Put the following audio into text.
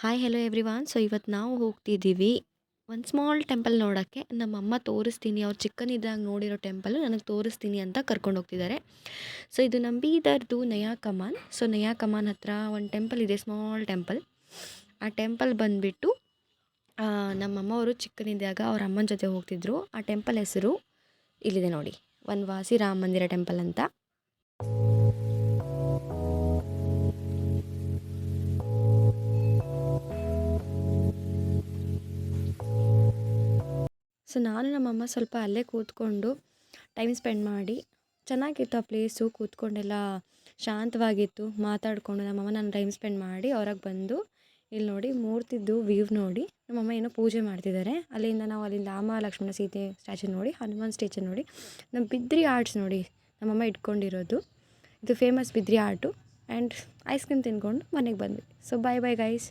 Hi hello everyone. So ಇವತ್ತು ನಾವು ಹೋಗ್ತಿದ್ದೀವಿ ಒಂದು ಸ್ಮಾಲ್ ಟೆಂಪಲ್ ನೋಡೋಕ್ಕೆ. ನಮ್ಮಮ್ಮ ತೋರಿಸ್ತೀನಿ, ಅವ್ರು ಚಿಕ್ಕನಿದ್ದಾಗ ನೋಡಿರೋ ಟೆಂಪಲು ನನಗೆ ತೋರಿಸ್ತೀನಿ ಅಂತ ಕರ್ಕೊಂಡು ಹೋಗ್ತಿದ್ದಾರೆ. ಸೊ ಇದು ನಮ್ಮ ಬೀದರ್ದು ನಯಾ ಕಮಾನ್. ಸೊ ನಯಾ ಕಮಾನ್ ಹತ್ರ ಒಂದು ಟೆಂಪಲ್ ಇದೆ, ಸ್ಮಾಲ್ ಟೆಂಪಲ್. ಆ ಟೆಂಪಲ್ ಬಂದುಬಿಟ್ಟು ನಮ್ಮಮ್ಮ ಅವರು ಚಿಕ್ಕನಿದ್ದಾಗ ಅವ್ರ ಅಮ್ಮನ ಜೊತೆ ಹೋಗ್ತಿದ್ರು. ಆ ಟೆಂಪಲ್ ಹೆಸರು ಇಲ್ಲಿದೆ ನೋಡಿ, ವನವಾಸಿ ರಾಮ ಮಂದಿರ ಟೆಂಪಲ್ ಅಂತ. ಸೊ ನಾನು ನಮ್ಮಮ್ಮ ಸ್ವಲ್ಪ ಅಲ್ಲೇ ಕೂತ್ಕೊಂಡು ಟೈಮ್ ಸ್ಪೆಂಡ್ ಮಾಡಿ, ಚೆನ್ನಾಗಿತ್ತು ಆ ಪ್ಲೇಸು. ಕೂತ್ಕೊಂಡೆಲ್ಲ ಶಾಂತವಾಗಿತ್ತು, ಮಾತಾಡಿಕೊಂಡು ನಮ್ಮಮ್ಮ ನಾನು ಟೈಮ್ ಸ್ಪೆಂಡ್ ಮಾಡಿ ಹೊರಗೆ ಬಂದು ಇಲ್ಲಿ ನೋಡಿ ಮೂರ್ತಿದ್ದು ವ್ಯೂ ನೋಡಿ ನಮ್ಮಮ್ಮ ಏನೋ ಪೂಜೆ ಮಾಡ್ತಿದ್ದಾರೆ. ಅಲ್ಲಿಂದ ನಾವು ಅಲ್ಲಿಂದ ರಾಮ ಲಕ್ಷ್ಮಣ ಸೀತೆ ಸ್ಟ್ಯಾಚು ನೋಡಿ, ಹನುಮಾನ್ ಸ್ಟ್ಯಾಚು ನೋಡಿ, ನಮ್ಮ ಬಿದ್ರಿ ಆರ್ಟ್ಸ್ ನೋಡಿ ನಮ್ಮಮ್ಮ ಇಟ್ಕೊಂಡಿರೋದು. ಇದು famous Bidri art. And ice cream ತಿನ್ಕೊಂಡು ಮನೆಗೆ ಬಂದ್ವಿ. So bye bye guys.